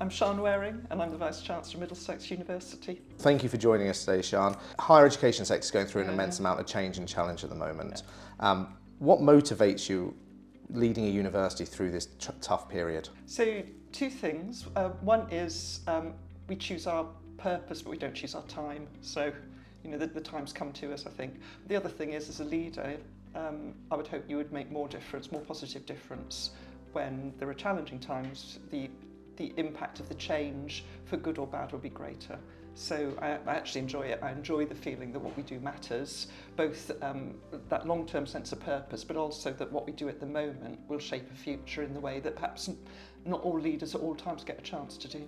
I'm Shân Wareing and I'm the Vice-Chancellor of Middlesex University. Thank you for joining us today, Shan. Higher education sector is going through an immense amount of change and challenge at the moment. What motivates you leading a university through this tough period? So, two things. One is we choose our purpose, but we don't choose our time. So, the time's come to us, I think. The other thing is, as a leader, I would hope you would make more difference, more positive difference when there are challenging times. The impact of the change, for good or bad, will be greater. So I actually enjoy it. I enjoy the feeling that what we do matters, both that long-term sense of purpose, but also that what we do at the moment will shape a future in the way that perhaps not all leaders at all times get a chance to do.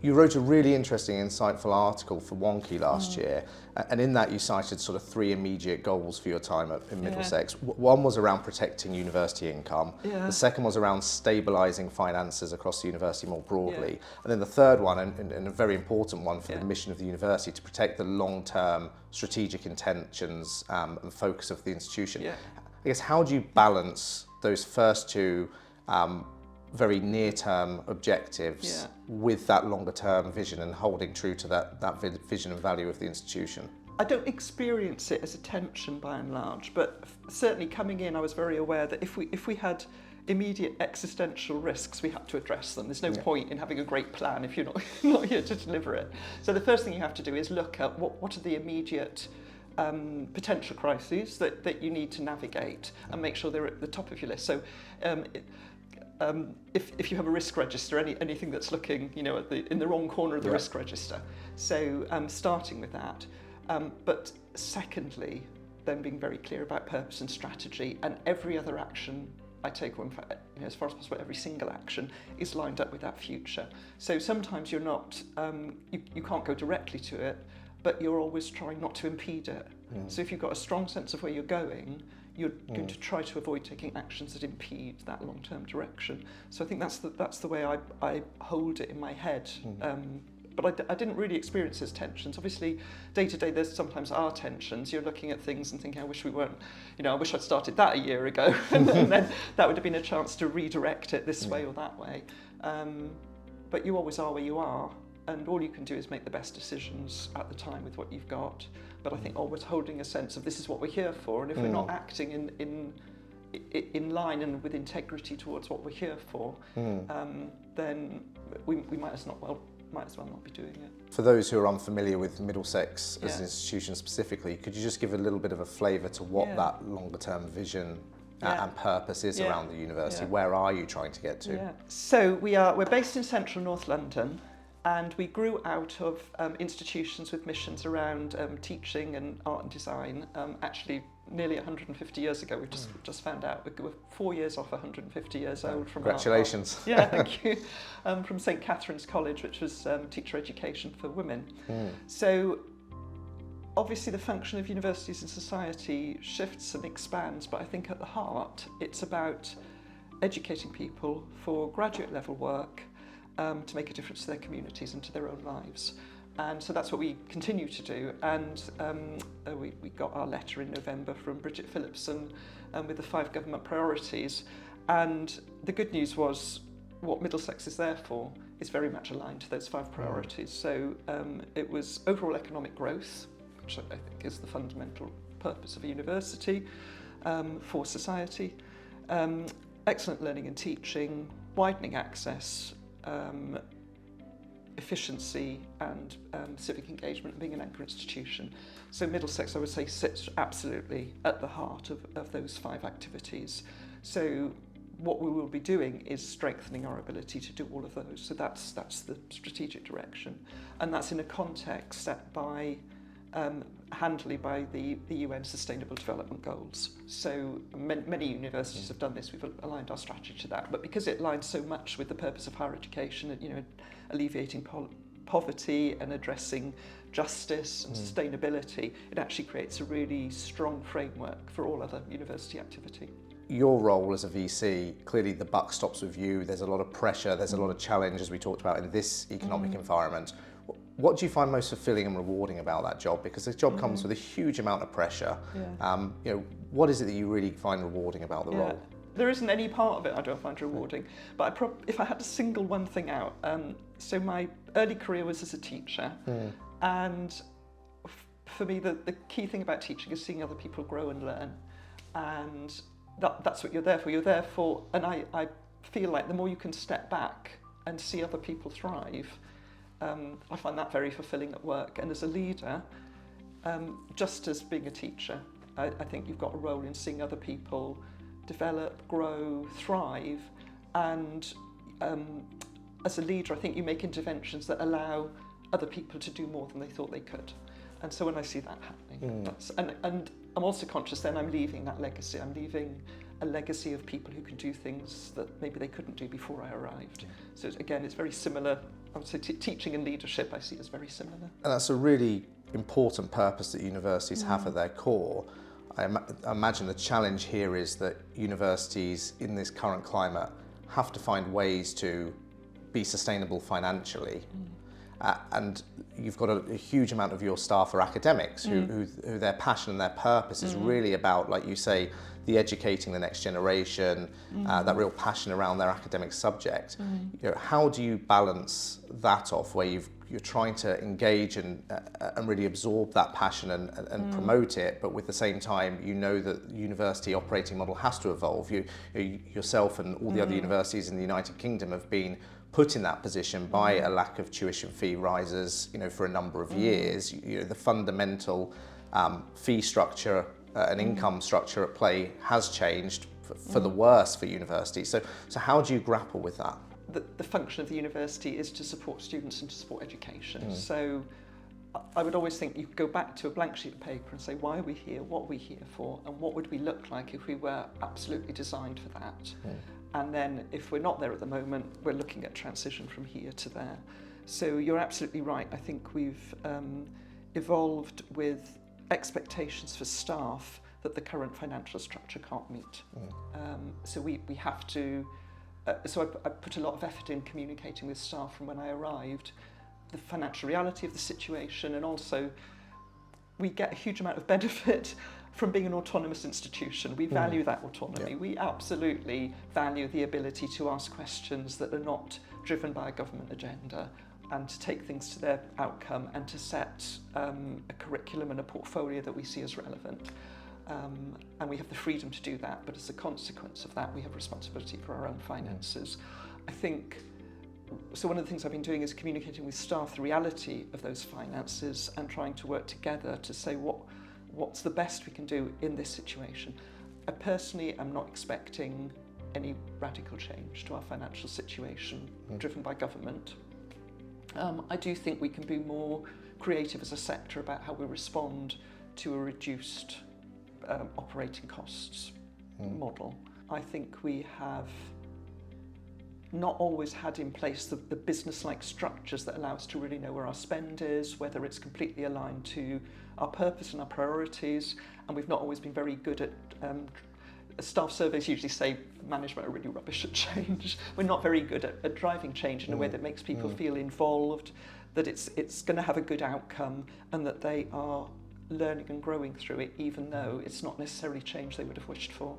You wrote a really interesting, insightful article for Wonky last year, and in that you cited sort of three immediate goals for your time in Middlesex. One was around protecting university income, the second was around stabilising finances across the university more broadly, and then the third one, and a very important one for the mission of the university, to protect the long-term strategic intentions and focus of the institution. I guess, how do you balance those first two very near-term objectives with that longer-term vision and holding true to that vision and value of the institution? I don't experience it as a tension by and large, but certainly coming in I was very aware that if we had immediate existential risks, we had to address them. There's no point in having a great plan if you're not here to deliver it. So the first thing you have to do is look at what are the immediate potential crises that you need to navigate and make sure they're at the top of your list. So if you have a risk register, anything that's looking, in the wrong corner of the risk register. So starting with that, but secondly, then being very clear about purpose and strategy, and every other action I take, or in fact, as far as possible, every single action is lined up with that future. So sometimes you're not, you can't go directly to it, but you're always trying not to impede it. So if you've got a strong sense of where you're going, you're going to try to avoid taking actions that impede that long-term direction. So I think that's the way I hold it in my head. But I didn't really experience those tensions. Obviously, day to day, there's sometimes are tensions. You're looking at things and thinking, I wish we weren't, I wish I'd started that a year ago. and then that would have been a chance to redirect it this way or that way. But you always are where you are. And all you can do is make the best decisions at the time with what you've got. But I think always holding a sense of this is what we're here for, and if we're not acting in line and with integrity towards what we're here for, then we might as well not be doing it. For those who are unfamiliar with Middlesex as an institution specifically, could you just give a little bit of a flavour to what that longer term vision and purpose is around the university? Where are you trying to get to? So we're based in central North London. And we grew out of institutions with missions around teaching and art and design. Actually, nearly 150 years ago, we've just found out we're 4 years off 150 years old from congratulations. Thank you. From St Catherine's College, which was teacher education for women. So obviously the function of universities in society shifts and expands, but I think at the heart it's about educating people for graduate level work, to make a difference to their communities and to their own lives. And so that's what we continue to do. And we got our letter in November from Bridget Phillipson with the 5 government priorities. And the good news was what Middlesex is there for is very much aligned to those 5 priorities. So it was overall economic growth, which I think is the fundamental purpose of a university for society, excellent learning and teaching, widening access, efficiency and civic engagement, and being an anchor institution. So Middlesex, I would say, sits absolutely at the heart of those 5 activities. So what we will be doing is strengthening our ability to do all of those. So that's the strategic direction. And that's in a context set by handily by the UN Sustainable Development Goals. So many universities have done this. We've aligned our strategy to that. But because it aligns so much with the purpose of higher education, alleviating poverty and addressing justice and sustainability, it actually creates a really strong framework for all other university activity. Your role as a VC, clearly the buck stops with you. There's a lot of pressure, there's a lot of challenge, as we talked about, in this economic environment. What do you find most fulfilling and rewarding about that job? Because this job comes with a huge amount of pressure. What is it that you really find rewarding about the role? there isn't any part of it I don't find rewarding. But if I had to single one thing out, so my early career was as a teacher, and for me the key thing about teaching is seeing other people grow and learn, and that's what you're there for. You're there for, and I feel like the more you can step back and see other people thrive, I find that very fulfilling at work. And as a leader, just as being a teacher, I think you've got a role in seeing other people develop, grow, thrive, and as a leader I think you make interventions that allow other people to do more than they thought they could. And so when I see that happening, and I'm also conscious then I'm leaving that legacy. I'm leaving a legacy of people who can do things that maybe they couldn't do before I arrived. So again, it's very similar. I would say teaching and leadership I see as very similar. And that's a really important purpose that universities have at their core. I imagine the challenge here is that universities in this current climate have to find ways to be sustainable financially. And you've got a huge amount of your staff are academics who their passion and their purpose is really about, like you say, the educating the next generation, that real passion around their academic subject. You know, how do you balance that off where you're trying to engage and really absorb that passion and promote it, but with the same time you know that the university operating model has to evolve. Yourself and all the other universities in the United Kingdom have been put in that position by a lack of tuition fee rises, you know, for a number of years. You know, the fundamental fee structure and income structure at play has changed for the worse for universities. So how do you grapple with that? The function of the university is to support students and to support education. So I would always think you could go back to a blank sheet of paper and say, why are we here? What are we here for? And what would we look like if we were absolutely designed for that? And then if we're not there at the moment, we're looking at transition from here to there. So you're absolutely right. I think we've evolved with expectations for staff that the current financial structure can't meet. So we have to, so I put a lot of effort in communicating with staff from when I arrived, the financial reality of the situation, and also we get a huge amount of benefit from being an autonomous institution. We value that autonomy. We absolutely value the ability to ask questions that are not driven by a government agenda, and to take things to their outcome and to set a curriculum and a portfolio that we see as relevant. And we have the freedom to do that, but as a consequence of that, we have responsibility for our own finances. I think, so one of the things I've been doing is communicating with staff the reality of those finances and trying to work together to say what's the best we can do in this situation. I personally am not expecting any radical change to our financial situation driven by government. I do think we can be more creative as a sector about how we respond to a reduced operating costs model. I think we have not always had in place the business-like structures that allow us to really know where our spend is, whether it's completely aligned to our purpose and our priorities, and we've not always been very good at staff surveys usually say management are really rubbish at change. We're not very good at driving change in a way that makes people feel involved, that it's going to have a good outcome, and that they are learning and growing through it, even though it's not necessarily change they would have wished for.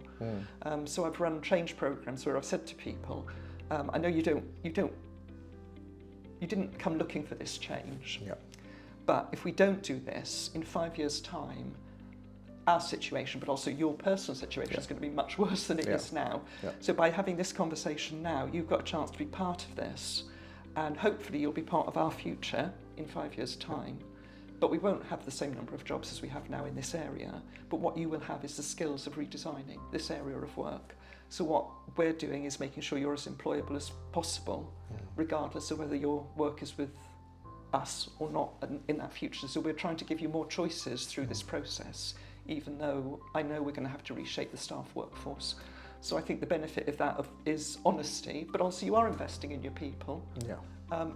So I've run change programs where I've said to people, I know you didn't come looking for this change, but if we don't do this, in 5 years' time, our situation, but also your personal situation is going to be much worse than it is now. So by having this conversation now, you've got a chance to be part of this, and hopefully you'll be part of our future in 5 years' time. But we won't have the same number of jobs as we have now in this area, but what you will have is the skills of redesigning this area of work. So what we're doing is making sure you're as employable as possible, regardless of whether your work is with us or not in that future. So we're trying to give you more choices through this process, even though I know we're going to have to reshape the staff workforce. So I think the benefit of that is honesty, but also you are investing in your people.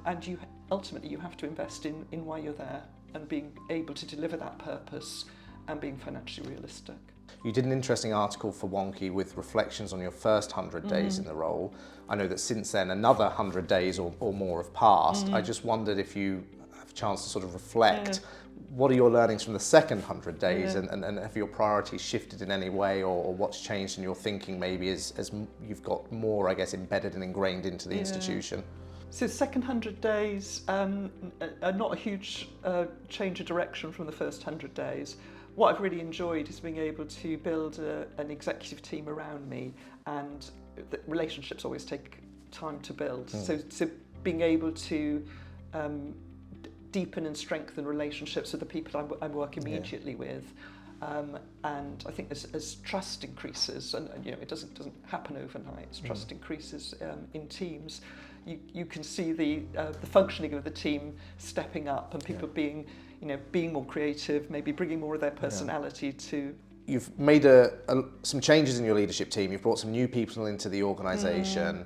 And you ultimately you have to invest in why you're there and being able to deliver that purpose and being financially realistic. You did an interesting article for Wonky with reflections on your first 100 days in the role. I know that since then another 100 days or more have passed. I just wondered if you have a chance to sort of reflect what are your learnings from the second 100 days, and have your priorities shifted in any way, or what's changed in your thinking maybe as you've got more, I guess, embedded and ingrained into the institution? So the second 100 days are not a huge change of direction from the first 100 days. What I've really enjoyed is being able to build an executive team around me, and the relationships always take time to build. So being able to deepen and strengthen relationships with the people I work immediately with. And I think as trust increases, and it doesn't happen overnight, as trust increases in teams, you can see the functioning of the team stepping up, and people being more creative, maybe bringing more of their personality to. You've made some changes in your leadership team. You've brought some new people into the organisation.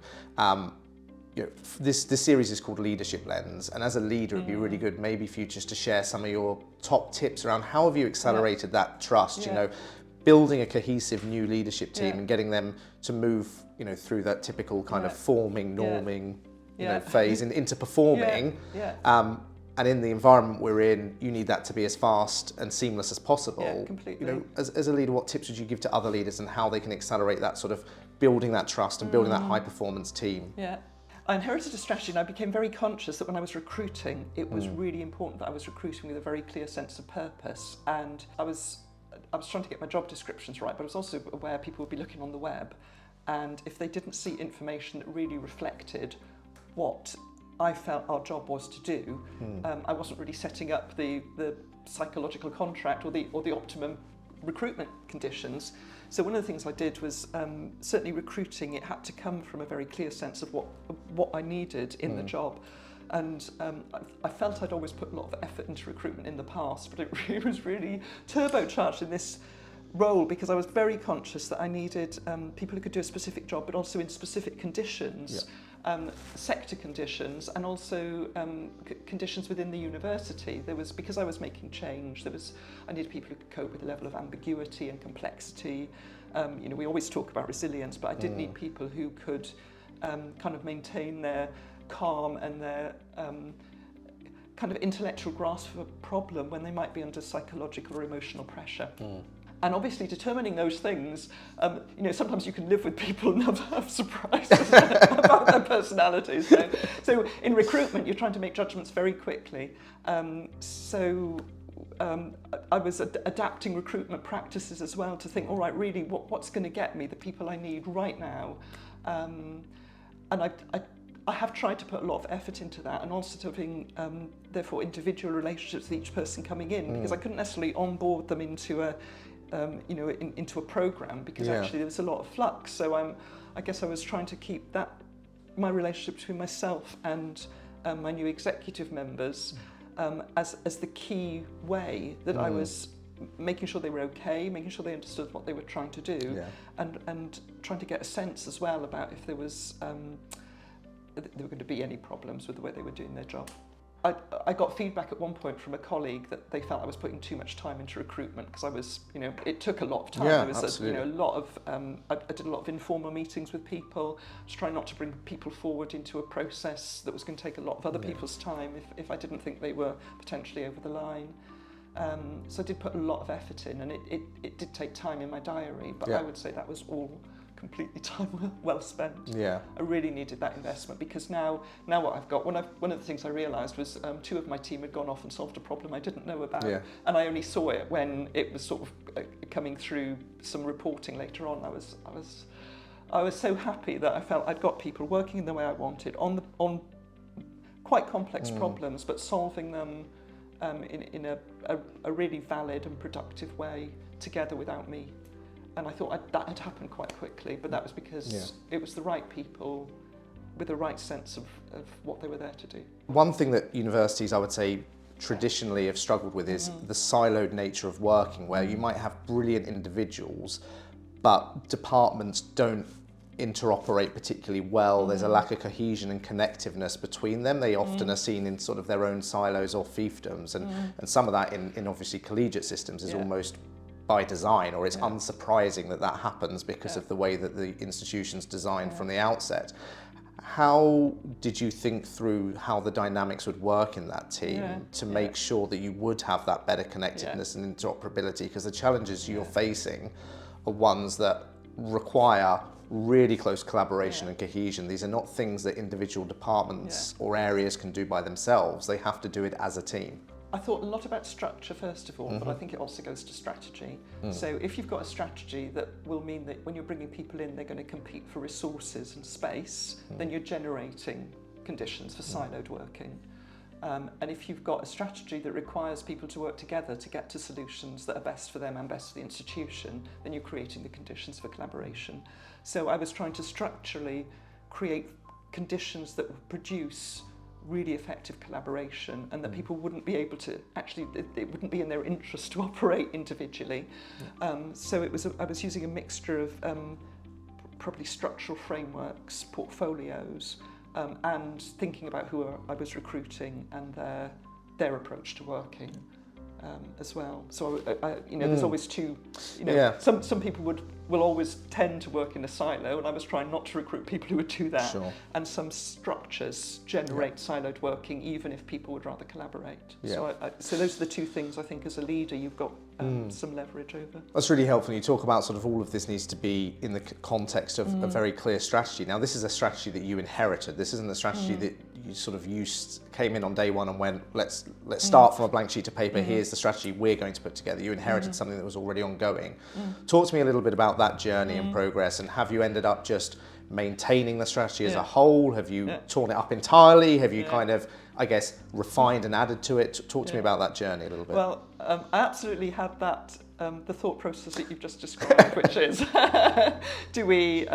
This series is called Leadership Lens, and as a leader, it'd be really good maybe for you just to share some of your top tips around how have you accelerated that trust. Building a cohesive new leadership team and getting them to move, through that typical kind of forming, norming, phase into performing. And in the environment we're in, you need that to be as fast and seamless as possible. Yeah, completely. As a leader, what tips would you give to other leaders and how they can accelerate that sort of building that trust and building that high performance team? Yeah. I inherited a strategy, and I became very conscious that when I was recruiting, it was really important that I was recruiting with a very clear sense of purpose. And I was trying to get my job descriptions right, but I was also aware people would be looking on the web, and if they didn't see information that really reflected what I felt our job was to do, I wasn't really setting up the psychological contract or the optimum recruitment conditions. So one of the things I did was certainly recruiting. It had to come from a very clear sense of what I needed in the job, and I felt I'd always put a lot of effort into recruitment in the past, but it was really turbocharged in this role because I was very conscious that I needed people who could do a specific job, but also in specific conditions. Sector conditions, and also conditions within the university. Because I was making change, I needed people who could cope with a level of ambiguity and complexity. We always talk about resilience, but I did need people who could kind of maintain their calm and their kind of intellectual grasp of a problem when they might be under psychological or emotional pressure. And obviously determining those things, sometimes you can live with people and have surprises about their personalities. So in recruitment, you're trying to make judgments very quickly. I was adapting recruitment practices as well to think, all right, really, what's going to get me the people I need right now? And I have tried to put a lot of effort into that, and also having, therefore, individual relationships with each person coming in, because I couldn't necessarily onboard them into a program, because actually there was a lot of flux. So I guess I was trying to keep my relationship between myself and my new executive members as the key way that I was making sure they were okay, making sure they understood what they were trying to do, and trying to get a sense as well about if there was there were going to be any problems with the way they were doing their job. I got feedback at one point from a colleague that they felt I was putting too much time into recruitment because I was, it took a lot of time. Yeah, I was, absolutely. a lot of, I did a lot of informal meetings with people, just trying not to bring people forward into a process that was going to take a lot of other people's time if I didn't think they were potentially over the line. So I did put a lot of effort in, and it did take time in my diary, but I would say that was all completely time well spent. I really needed that investment, because now what I've got, one of the things I realised was 2 of my team had gone off and solved a problem I didn't know about, and I only saw it when it was sort of coming through some reporting later on. I was so happy that I felt I'd got people working in the way I wanted on quite complex problems, but solving them in a really valid and productive way together without me. And I thought that had happened quite quickly, but that was because it was the right people with the right sense of what they were there to do. One thing that universities, I would say, traditionally have struggled with is the siloed nature of working, where you might have brilliant individuals, but departments don't interoperate particularly well. There's a lack of cohesion and connectiveness between them. They often are seen in sort of their own silos or fiefdoms, and some of that in obviously collegiate systems is almost by design, or it's unsurprising that happens because of the way that the institution's designed from the outset. How did you think through how the dynamics would work in that team to make sure that you would have that better connectedness and interoperability? Because the challenges you're facing are ones that require really close collaboration and cohesion. These are not things that individual departments or areas can do by themselves. They have to do it as a team. I thought a lot about structure first of all, but I think it also goes to strategy. So if you've got a strategy that will mean that when you're bringing people in, they're going to compete for resources and space, then you're generating conditions for siloed working. And if you've got a strategy that requires people to work together to get to solutions that are best for them and best for the institution, then you're creating the conditions for collaboration. So I was trying to structurally create conditions that would produce really effective collaboration, and that people wouldn't be able to actually, it wouldn't be in their interest to operate individually. So I was using a mixture of probably structural frameworks, portfolios, and thinking about who I was recruiting and their approach to working as well. So there's always two. Some people will always tend to work in a silo, and I was trying not to recruit people who would do that. Sure. And some structures generate siloed working, even if people would rather collaborate. So those are the two things I think as a leader you've got some leverage over. That's really helpful. You talk about sort of all of this needs to be in the context of a very clear strategy. Now, this is a strategy that you inherited. This isn't a strategy that you sort of came in on day one and went, let's start from a blank sheet of paper. Here's the strategy we're going to put together. You inherited something that was already ongoing. Talk to me a little bit about that journey and progress, and have you ended up just maintaining the strategy as a whole? Have you torn it up entirely? Have you kind of, I guess, refined and added to it? Talk to me about that journey a little bit. Well, I absolutely had that, the thought process that you've just described, which is, do we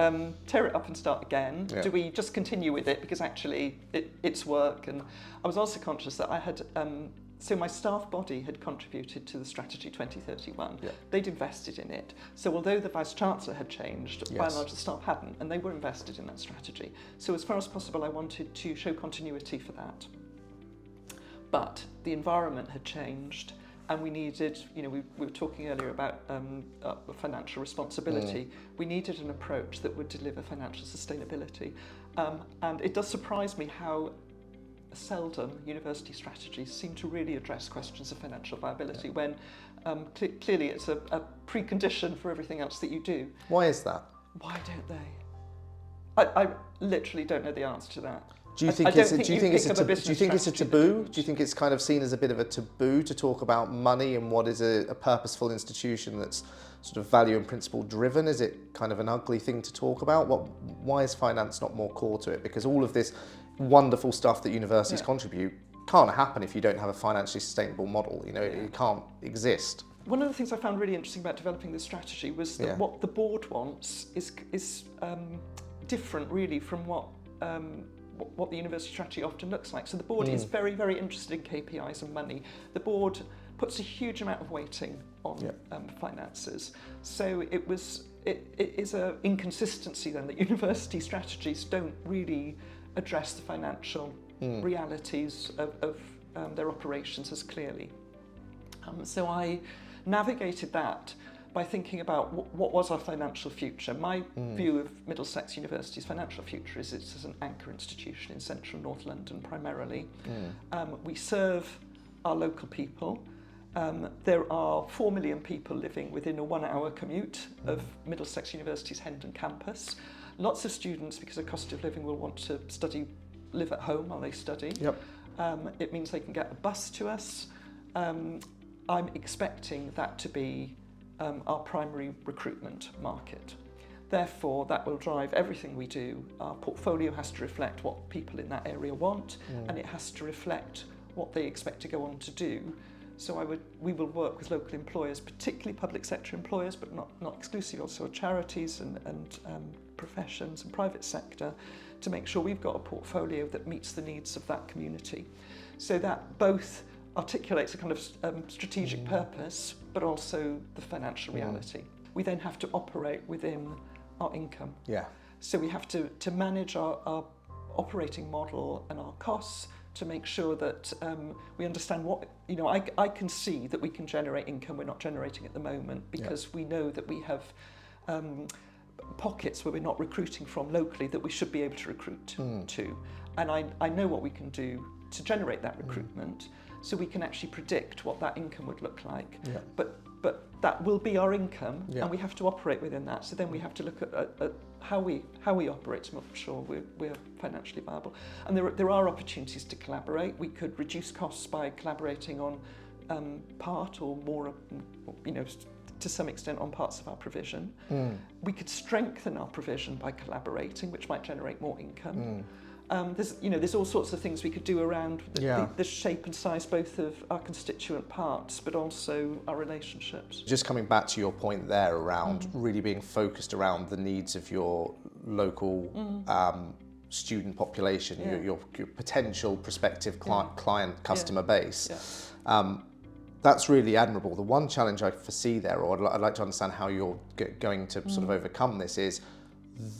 tear it up and start again? Do we just continue with it because actually it's work? And I was also conscious that I had, so my staff body had contributed to the Strategy 2031. They'd invested in it. So although the Vice-Chancellor had changed, by and large the staff hadn't, and they were invested in that strategy. So as far as possible, I wanted to show continuity for that. But the environment had changed, and we needed, we were talking earlier about financial responsibility. We needed an approach that would deliver financial sustainability. And it does surprise me how seldom university strategies seem to really address questions of financial viability when clearly it's a precondition for everything else that you do. Why is that? Why don't they? I literally don't know the answer to that. Do you think it's a taboo? Do you think it's kind of seen as a bit of a taboo to talk about money and what is a purposeful institution that's sort of value and principle driven? Is it kind of an ugly thing to talk about? Why is finance not more core to it? Because all of this wonderful stuff that universities contribute can't happen if you don't have a financially sustainable model. It can't exist. One of the things I found really interesting about developing this strategy was that what the board wants is different really from what the university strategy often looks like. So the board is very, very interested in KPIs and money. The board puts a huge amount of weighting on finances. So it is an inconsistency then that university strategies don't really address the financial realities of their operations as clearly. So I navigated that by thinking about what was our financial future. My view of Middlesex University's financial future is it's as an anchor institution in central North London primarily. We serve our local people. There are 4 million people living within a 1-hour commute of Middlesex University's Hendon campus. Lots of students, because of cost of living, will want to live at home while they study. It means they can get a bus to us. I'm expecting that to be our primary recruitment market. Therefore, that will drive everything we do. Our portfolio has to reflect what people in that area want, and it has to reflect what they expect to go on to do. So we will work with local employers, particularly public sector employers, but not exclusively, also charities and professions and private sector, to make sure we've got a portfolio that meets the needs of that community. So that both articulates a kind of strategic purpose, but also the financial reality. We then have to operate within our income. So we have to manage our operating model and our costs to make sure that we understand what, I can see that we can generate income we're not generating at the moment, because we know that we have pockets where we're not recruiting from locally that we should be able to recruit to. And I know what we can do to generate that recruitment, so we can actually predict what that income would look like. Yeah. But that will be our income, Yeah. and we have to operate within that. So then we have to look at how we operate to make sure we're financially viable. And there are opportunities to collaborate. We could reduce costs by collaborating on part or more, to some extent on parts of our provision. We could strengthen our provision by collaborating, which might generate more income. There's all sorts of things we could do around the shape and size both of our constituent parts, but also our relationships. Just coming back to your point there around really being focused around the needs of your local student population, your potential prospective client customer base. That's really admirable. The one challenge I foresee there, or I'd like to understand how you're going to sort of overcome this, is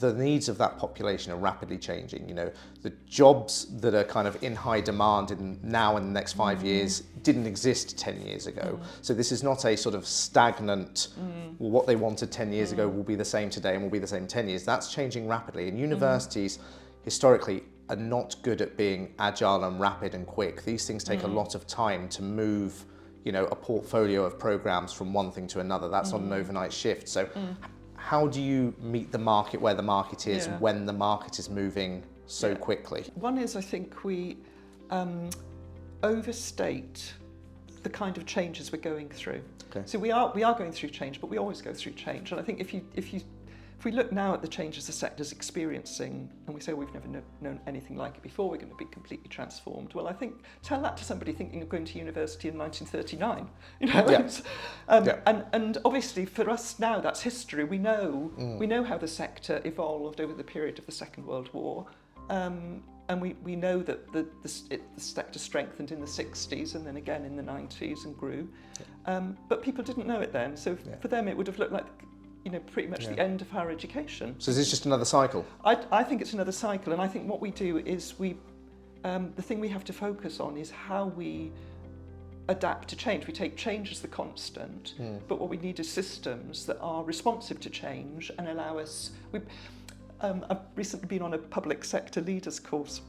the needs of that population are rapidly changing. The jobs that are kind of in high demand in the next 5 years didn't exist 10 years ago. So this is not a sort of stagnant, well, what they wanted 10 years ago will be the same today and will be the same in 10 years. That's changing rapidly. And universities historically are not good at being agile and rapid and quick. These things take a lot of time to move a portfolio of programs from one thing to another. That's not an overnight shift. So how do you meet the market where the market is when the market is moving so quickly? One is, I think we overstate the kind of changes we're going through. Okay. So we are going through change, but we always go through change. And I think if we look now at the changes the sector's experiencing, and we say we've never known anything like it before, we're going to be completely transformed. Well, I think tell that to somebody thinking of going to university in 1939. And obviously for us now that's history. We know how the sector evolved over the period of the Second World War, and we know that the sector strengthened in the 60s and then again in the 90s and grew, but people didn't know it then. So for them it would have looked like pretty much the end of higher education. So is this just another cycle? I think it's another cycle, and I think what we do is the thing we have to focus on is how we adapt to change. We take change as the constant, but what we need is systems that are responsive to change and allow us. I've recently been on a public sector leaders course.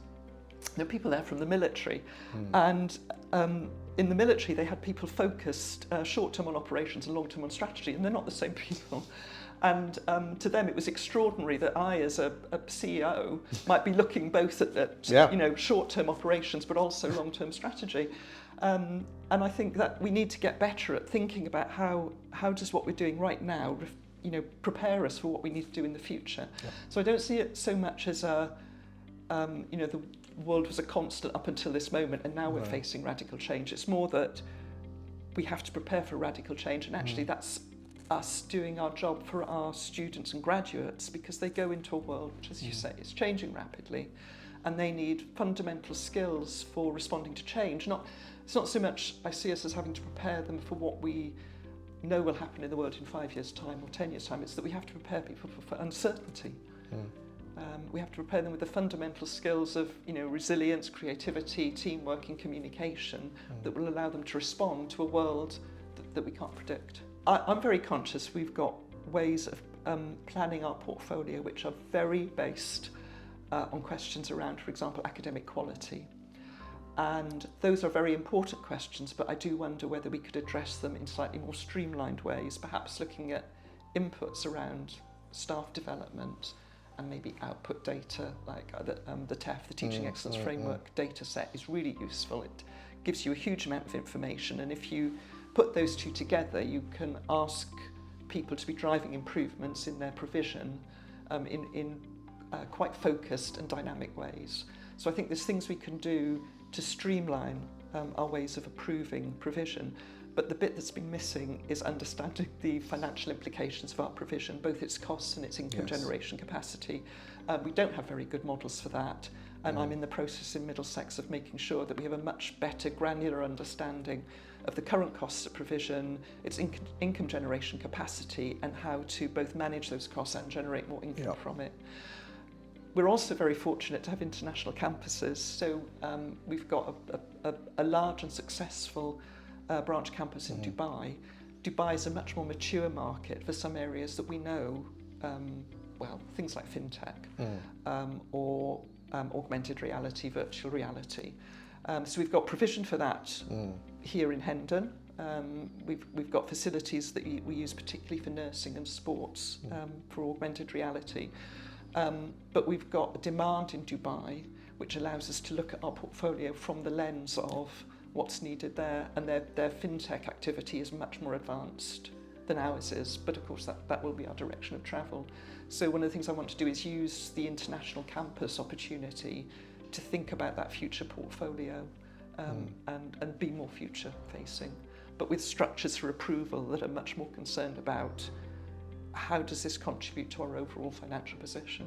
There are people there from the military, and in the military they had people focused short-term on operations and long-term on strategy, and they're not the same people. And to them it was extraordinary that I, as a CEO, might be looking both at short-term operations but also long-term strategy. And I think that we need to get better at thinking about how does what we're doing right now prepare us for what we need to do in the future. So I don't see it so much as the world was a constant up until this moment and now we're facing radical change. It's more that we have to prepare for radical change, and actually that's us doing our job for our students and graduates, because they go into a world which, as you say, is changing rapidly, and they need fundamental skills for responding to change. It's not so much I see us as having to prepare them for what we know will happen in the world in 5 years' time or 10 years' time. It's that we have to prepare people for uncertainty. We have to prepare them with the fundamental skills of resilience, creativity, teamwork and communication that will allow them to respond to a world that we can't predict. I'm very conscious we've got ways of planning our portfolio which are very based on questions around, for example, academic quality. And those are very important questions, but I do wonder whether we could address them in slightly more streamlined ways, perhaps looking at inputs around staff development and maybe output data, like the TEF, the Teaching Excellence Framework data set is really useful. It gives you a huge amount of information, and if you put those two together, you can ask people to be driving improvements in their provision in quite focused and dynamic ways. So I think there's things we can do to streamline our ways of approving provision. But the bit that's been missing is understanding the financial implications of our provision, both its costs and its income generation capacity. We don't have very good models for that, and I'm in the process in Middlesex of making sure that we have a much better granular understanding of the current costs of provision, its income generation capacity, and how to both manage those costs and generate more income from it. We're also very fortunate to have international campuses, so we've got a large and successful branch campus in Dubai. Dubai is a much more mature market for some areas that we know well, things like fintech or augmented reality, virtual reality. So we've got provision for that here in Hendon. We've got facilities that we use particularly for nursing and sports for augmented reality. But we've got a demand in Dubai which allows us to look at our portfolio from the lens of what's needed there, and their fintech activity is much more advanced than ours is, but of course that will be our direction of travel. So one of the things I want to do is use the international campus opportunity to think about that future portfolio and be more future facing, but with structures for approval that are much more concerned about how does this contribute to our overall financial position.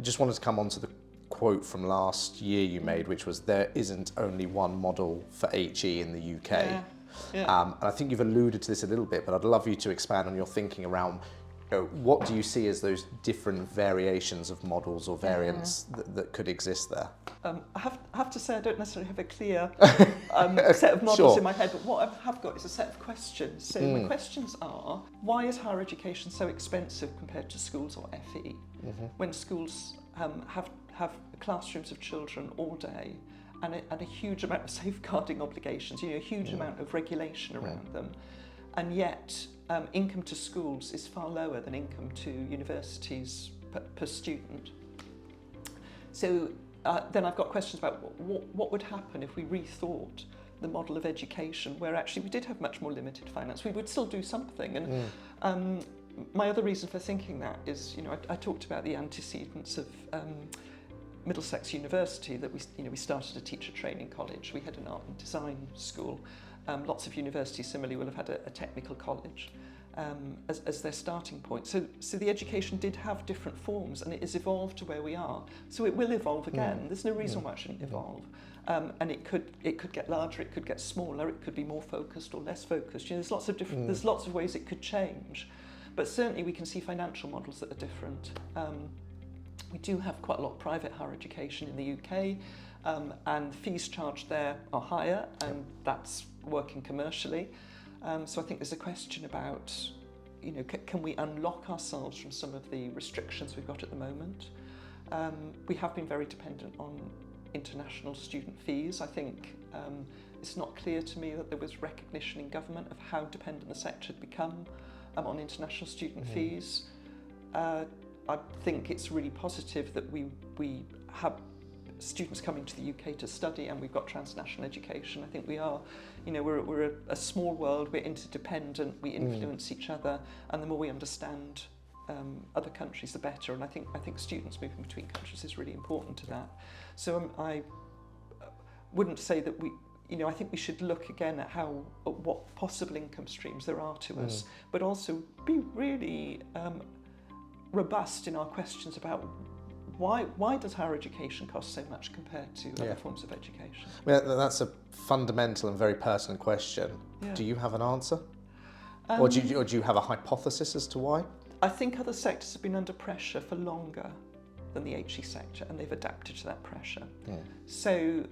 Just wanted to come on to the quote from last year you made, which was there isn't only one model for HE in the UK. And I think you've alluded to this a little bit, but I'd love you to expand on your thinking around what do you see as those different variations of models or variants that could exist there? I have to say I don't necessarily have a clear set of models in my head, but what I have got is a set of questions. So my questions are, why is higher education so expensive compared to schools or FE? When schools have classrooms of children all day and a huge amount of safeguarding obligations, a huge amount of regulation around them, and yet income to schools is far lower than income to universities per student. So then I've got questions about what would happen if we rethought the model of education where actually we did have much more limited finance. We would still do something. And my other reason for thinking that is, I talked about the antecedents of Middlesex University, that we started a teacher training college. We had an art and design school. Lots of universities similarly will have had a technical college as their starting point. So the education did have different forms, and it has evolved to where we are. So it will evolve again. There's no reason why it shouldn't evolve. And it could get larger, it could get smaller, it could be more focused or less focused. There's lots of different. There's lots of ways it could change. But certainly we can see financial models that are different. We do have quite a lot of private higher education in the UK, and fees charged there are higher, and that's working commercially. So I think there's a question about, can we unlock ourselves from some of the restrictions we've got at the moment? We have been very dependent on international student fees. I think it's not clear to me that there was recognition in government of how dependent the sector had become on international student fees. I think it's really positive that we have students coming to the UK to study, and we've got transnational education. I think we are, we're a small world, we're interdependent, we influence each other, and the more we understand other countries, the better. And I think students moving between countries is really important to that. So I wouldn't say that I think we should look again at what possible income streams there are to us, but also be really robust in our questions about why does higher education cost so much compared to other forms of education? That's a fundamental and very personal question. Do you have an answer? Or do you have a hypothesis as to why? I think other sectors have been under pressure for longer than the HE sector, and they've adapted to that pressure. So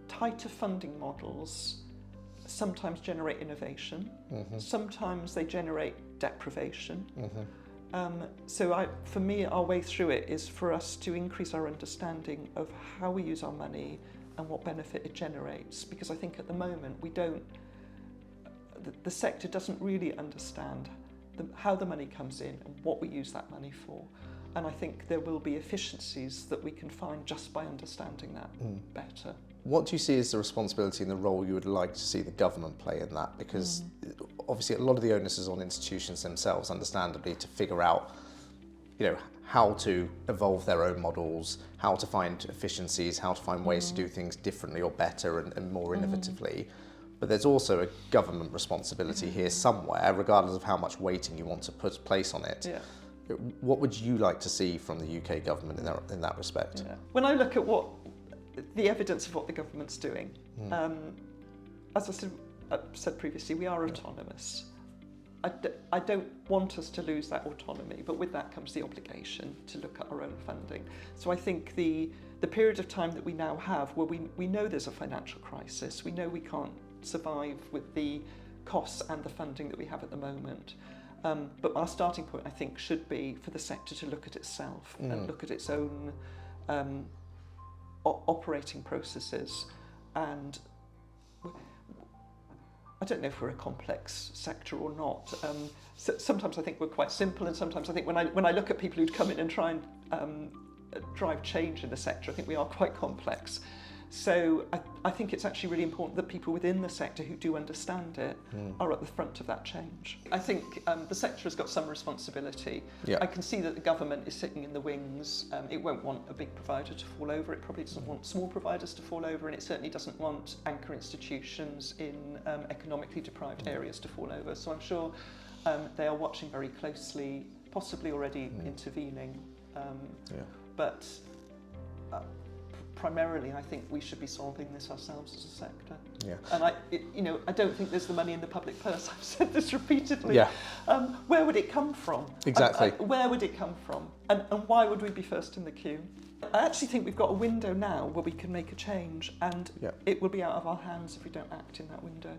tighter funding models sometimes generate innovation, sometimes they generate deprivation. So for me, our way through it is for us to increase our understanding of how we use our money and what benefit it generates, because I think at the moment the sector doesn't really understand how the money comes in and what we use that money for. And I think there will be efficiencies that we can find just by understanding that better. What do you see as the responsibility and the role you would like to see the government play in that? Because obviously a lot of the onus is on institutions themselves, understandably, to figure out, how to evolve their own models, how to find efficiencies, how to find ways to do things differently or better and more innovatively. But there's also a government responsibility here somewhere, regardless of how much weighting you want to place on it. What would you like to see from the UK government in that respect? When I look at the evidence of what the government's doing, as I said previously, we are autonomous. I don't want us to lose that autonomy, but with that comes the obligation to look at our own funding. So I think the period of time that we now have, where we know there's a financial crisis, we know we can't survive with the costs and the funding that we have at the moment, But our starting point, I think, should be for the sector to look at itself and look at its own operating processes. And I don't know if we're a complex sector or not. Sometimes I think we're quite simple, and sometimes I think when I look at people who'd come in and try and drive change in the sector, I think we are quite complex. So I think it's actually really important that people within the sector who do understand it are at the front of that change. I think the sector has got some responsibility. Yeah. I can see that the government is sitting in the wings. It won't want a big provider to fall over. It probably doesn't want small providers to fall over, and it certainly doesn't want anchor institutions in economically deprived areas to fall over. So I'm sure they are watching very closely, possibly already intervening. But primarily, I think we should be solving this ourselves as a sector. Yeah. And I don't think there's the money in the public purse. I've said this repeatedly. Yeah. Where would it come from? Exactly. Where would it come from? And why would we be first in the queue? I actually think we've got a window now where we can make a change, and it will be out of our hands if we don't act in that window.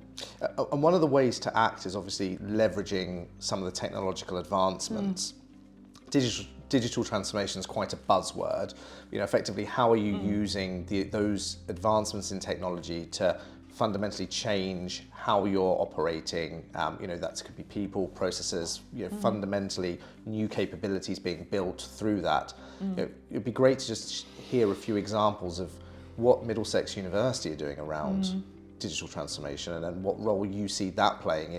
And one of the ways to act is obviously leveraging some of the technological advancements. Digital transformation is quite a buzzword. Effectively, how are you using those advancements in technology to fundamentally change how you're operating? That could be people, processes, fundamentally new capabilities being built through that. It'd be great to just hear a few examples of what Middlesex University are doing around digital transformation, and then what role you see that playing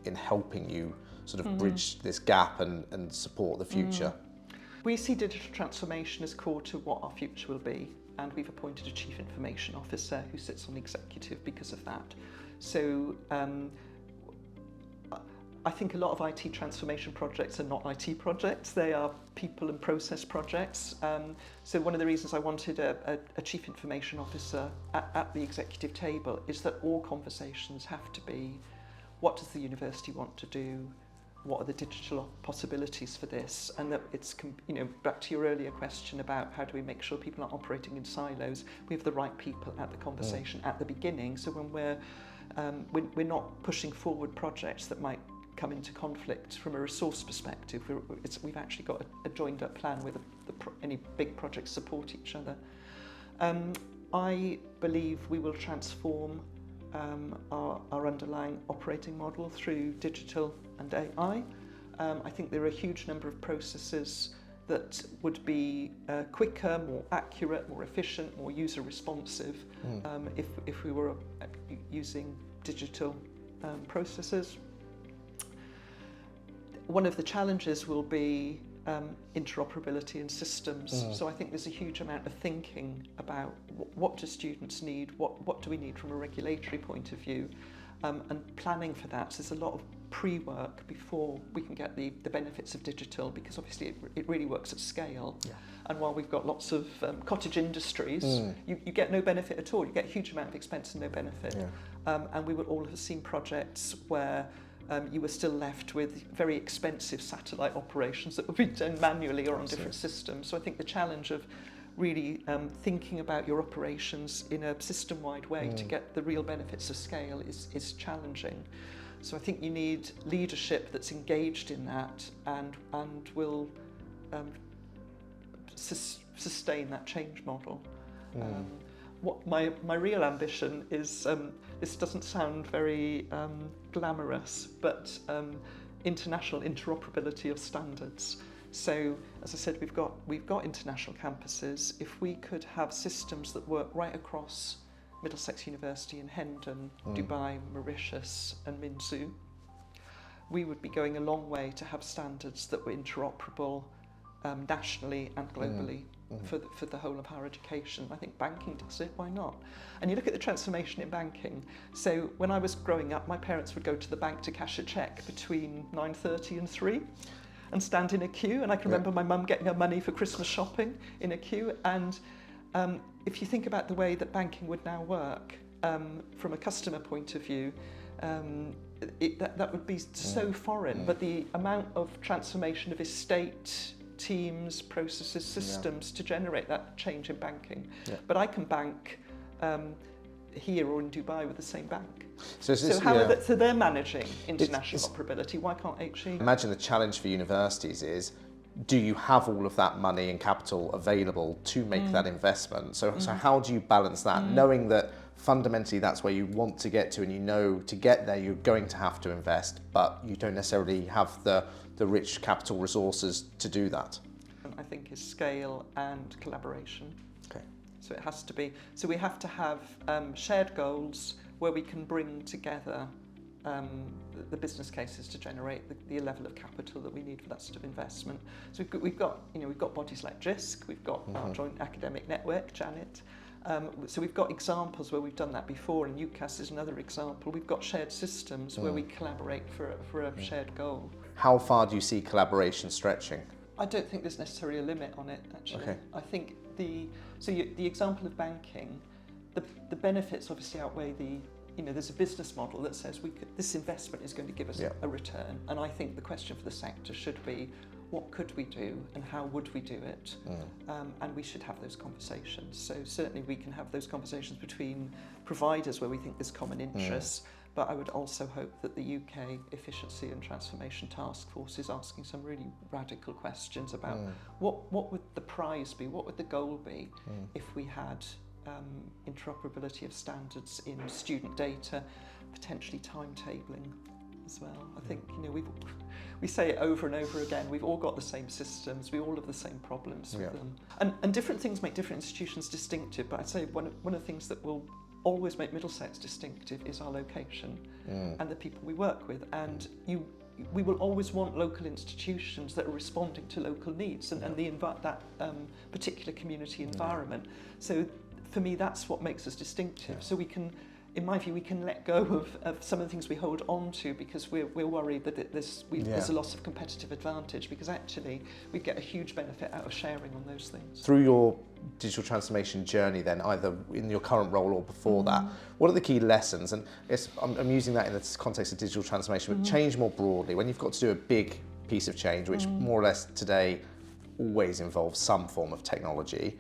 in helping you sort of bridge this gap and support the future. We see digital transformation as core to what our future will be, and we've appointed a Chief Information Officer who sits on the executive because of that. So I think a lot of IT transformation projects are not IT projects, they are people and process projects. So one of the reasons I wanted a Chief Information Officer at the executive table is that all conversations have to be, what does the university want to do? What are the digital possibilities for this? And that it's, back to your earlier question about how do we make sure people aren't operating in silos, we have the right people at the conversation at the beginning, so when we're not pushing forward projects that might come into conflict from a resource perspective. We've actually got a joined up plan where any big projects support each other. I believe we will transform our underlying operating model through digital and AI. I think there are a huge number of processes that would be quicker, more accurate, more efficient, more user responsive if we were using digital processes. One of the challenges will be interoperability in systems. So I think there's a huge amount of thinking about what do students need, what do we need from a regulatory point of view, and planning for that. So there's a lot of pre-work before we can get the benefits of digital, because obviously it really works at scale. Yeah. And while we've got lots of cottage industries, you get no benefit at all. You get a huge amount of expense and no benefit. Yeah. And we would all have seen projects where you were still left with very expensive satellite operations that would be done manually or on different systems. So I think the challenge of really thinking about your operations in a system-wide way to get the real benefits of scale is challenging. So I think you need leadership that's engaged in that and will sustain that change model. What my real ambition is, this doesn't sound very glamorous, but international interoperability of standards. So, as I said, we've got international campuses. If we could have systems that work right across Middlesex University in Hendon, Dubai, Mauritius and Minzu, we would be going a long way to have standards that were interoperable nationally and globally for the whole of higher education. I think banking does it, why not? And you look at the transformation in banking. So when I was growing up, my parents would go to the bank to cash a cheque between 9:30 and 3 and stand in a queue. And I can remember my mum getting her money for Christmas shopping in a queue. And if you think about the way that banking would now work from a customer point of view, that would be so foreign. But the amount of transformation of estate, teams, processes, systems to generate that change in banking. But I can bank here or in Dubai with the same bank. So They're managing international operability. Why can't HE? Imagine the challenge for universities is, do you have all of that money and capital available to make that investment? So how do you balance that, knowing that fundamentally that's where you want to get to, and you know to get there you're going to have to invest, but you don't necessarily have the rich capital resources to do that? I think is scale and collaboration. Okay. So it has to be. So we have to have shared goals where we can bring together the business cases to generate the level of capital that we need for that sort of investment. So we've got bodies like JISC, we've got our joint academic network, Janet. So we've got examples where we've done that before, and UCAS is another example. We've got shared systems where we collaborate for a shared goal. How far do you see collaboration stretching? I don't think there's necessarily a limit on it, actually. Okay. I think the example of banking, the benefits obviously outweigh there's a business model that says this investment is going to give us a return, and I think the question for the sector should be, what could we do and how would we do it? And we should have those conversations. So certainly we can have those conversations between providers where we think there's common interests, but I would also hope that the UK Efficiency and Transformation Task Force is asking some really radical questions about what would the prize be, what would the goal be if we had interoperability of standards in student data, potentially timetabling as well. I think we say it over and over again, we've all got the same systems, we all have the same problems with them. And different things make different institutions distinctive, but I'd say one of the things that will always make Middlesex distinctive is our location and the people we work with. And we will always want local institutions that are responding to local needs and that particular community environment. So for me, that's what makes us distinctive. So we can, in my view, we can let go of some of the things we hold on to because we're worried that there's a loss of competitive advantage, because actually we get a huge benefit out of sharing on those things. Through your digital transformation journey then, either in your current role or before that, what are the key lessons? And I'm using that in the context of digital transformation, but change more broadly. When you've got to do a big piece of change, which more or less today always involves some form of technology,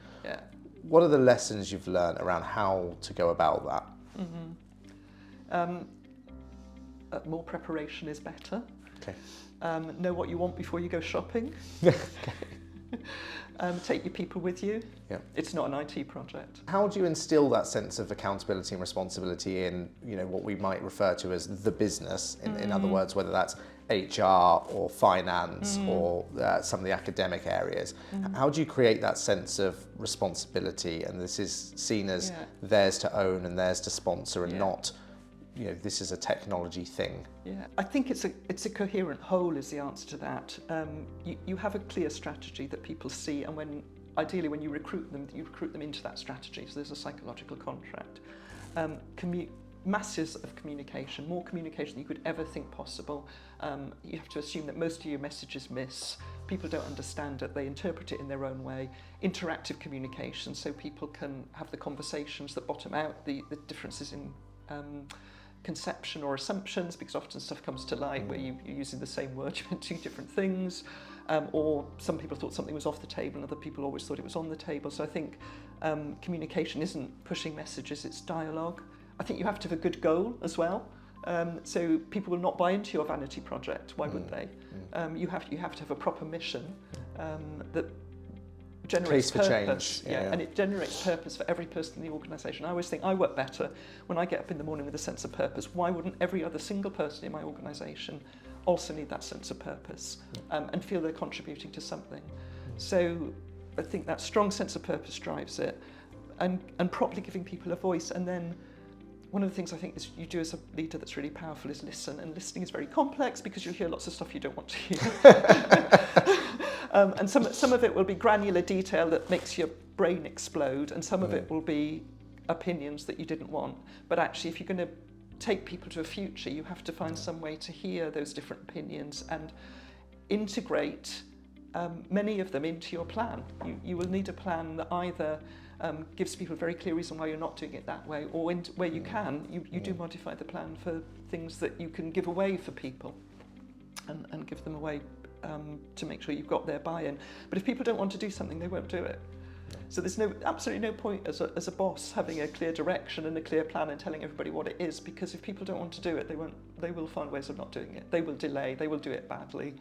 what are the lessons you've learned around how to go about that? More preparation is better. Okay. Know what you want before you go shopping. Take your people with you. Yeah. It's not an IT project. How do you instill that sense of accountability and responsibility in what we might refer to as the business? In other words, whether that's HR or finance or some of the academic areas. How do you create that sense of responsibility, and this is seen as theirs to own and theirs to sponsor, and not this is a technology thing? I think it's a coherent whole is the answer to that. You have a clear strategy that people see, and ideally when you recruit them into that strategy, so there's a psychological contract. Masses of communication, more communication than you could ever think possible. You have to assume that most of your messages miss. People don't understand it, they interpret it in their own way. Interactive communication, so people can have the conversations that bottom out the differences in conception or assumptions, because often stuff comes to light where you're using the same word, you meant two different things, or some people thought something was off the table and other people always thought it was on the table. So I think communication isn't pushing messages, it's dialogue. I think you have to have a good goal as well. So people will not buy into your vanity project. Why would they? You have to have a proper mission that generates purpose. And it generates purpose for every person in the organisation. I always think I work better when I get up in the morning with a sense of purpose. Why wouldn't every other single person in my organisation also need that sense of purpose and feel they're contributing to something? So I think that strong sense of purpose drives it, and properly giving people a voice. And then one of the things I think is you do as a leader that's really powerful is listen, and listening is very complex because you'll hear lots of stuff you don't want to hear. And some of it will be granular detail that makes your brain explode, and some of it will be opinions that you didn't want. But actually, if you're going to take people to a future, you have to find some way to hear those different opinions and integrate many of them into your plan. You will need a plan that either gives people a very clear reason why you're not doing it that way, or where you can, you do modify the plan for things that you can give away for people and give them away to make sure you've got their buy-in. But if people don't want to do something, they won't do it. So there's absolutely no point as a boss having a clear direction and a clear plan and telling everybody what it is, because if people don't want to do it, they will find ways of not doing it. They will delay, they will do it badly.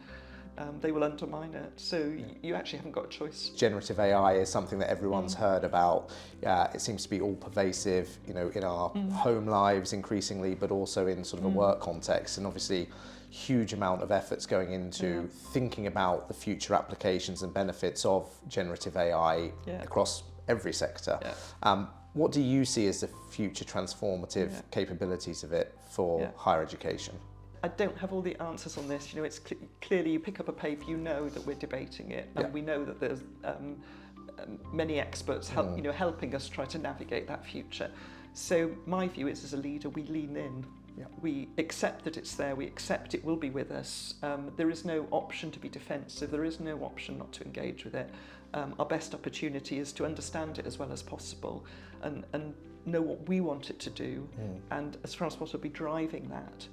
They will undermine it. So you actually haven't got a choice. Generative AI is something that everyone's heard about. It seems to be all pervasive, in our home lives increasingly, but also in sort of a work context. And obviously, huge amount of efforts going into thinking about the future applications and benefits of generative AI across every sector. What do you see as the future transformative capabilities of it for higher education? I don't have all the answers on this. It's clearly you pick up a paper, you know that we're debating it, and we know that there's many experts helping us try to navigate that future. So my view is, as a leader, we lean in. We accept that it's there, we accept it will be with us. There is no option to be defensive, there is no option not to engage with it. Our best opportunity is to understand it as well as possible and know what we want it to do, and as far as possible be driving that.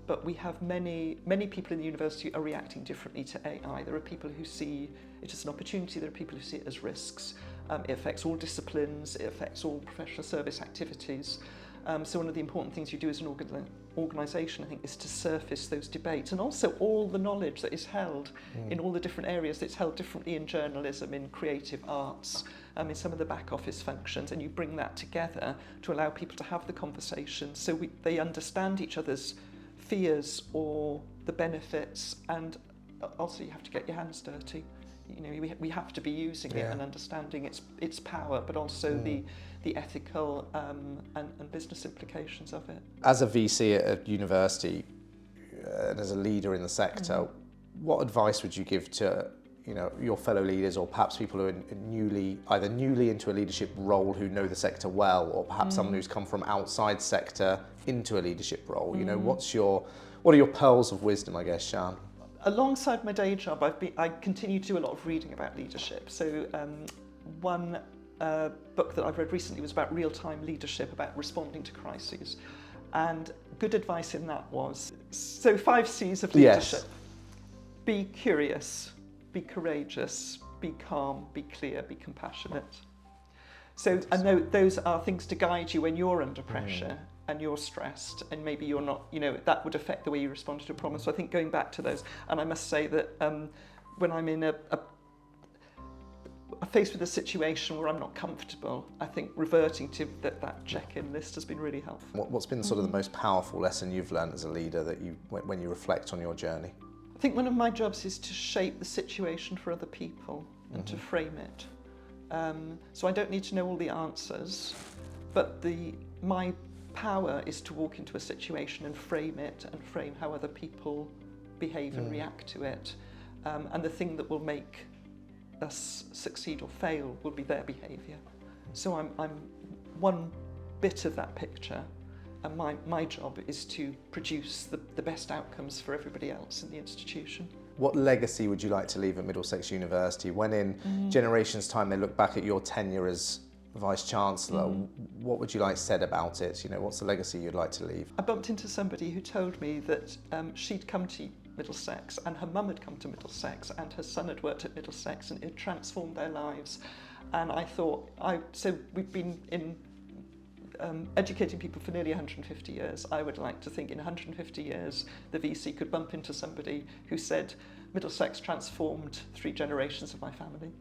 But we have many people in the university are reacting differently to AI. There are people who see it as an opportunity, there are people who see it as risks. It affects all disciplines, it affects all professional service activities. So one of the important things you do as an organisation, I think, is to surface those debates, and also all the knowledge that is held in all the different areas. It's held differently in journalism, in creative arts, in some of the back office functions, and you bring that together to allow people to have the conversation so they understand each other's fears or the benefits, and also you have to get your hands dirty. We have to be using it and understanding its power, but also the ethical and business implications of it. As a VC at a university and as a leader in the sector, what advice would you give to your fellow leaders, or perhaps people who are either newly into a leadership role who know the sector well, or perhaps someone who's come from outside sector into a leadership role? What are your pearls of wisdom, I guess, Shan? Alongside my day job, I continue to do a lot of reading about leadership. So one book that I've read recently was about real-time leadership, about responding to crises. And good advice in that was, 5 C's of leadership. Yes. Be curious, be courageous, be calm, be clear, be compassionate. So I know those are things to guide you when you're under pressure and you're stressed, and maybe you're not, that would affect the way you respond to a problem. So I think going back to those, and I must say that when I'm in faced with a situation where I'm not comfortable, I think reverting to that check-in list has been really helpful. What's been sort of the most powerful lesson you've learned as a leader that when you reflect on your journey? I think one of my jobs is to shape the situation for other people and to frame it. So I don't need to know all the answers, but my power is to walk into a situation and frame it, and frame how other people behave and react to it. And the thing that will make us succeed or fail will be their behaviour. So I'm one bit of that picture, and my job is to produce the best outcomes for everybody else in the institution. What legacy would you like to leave at Middlesex University when in generations' time they look back at your tenure as Vice-Chancellor? What would you like said about it? What's the legacy you'd like to leave? I bumped into somebody who told me that she'd come to Middlesex, and her mum had come to Middlesex, and her son had worked at Middlesex, and it had transformed their lives. And I thought, so we've been educating people for nearly 150 years. I would like to think in 150 years the VC could bump into somebody who said, Middlesex transformed 3 generations of my family.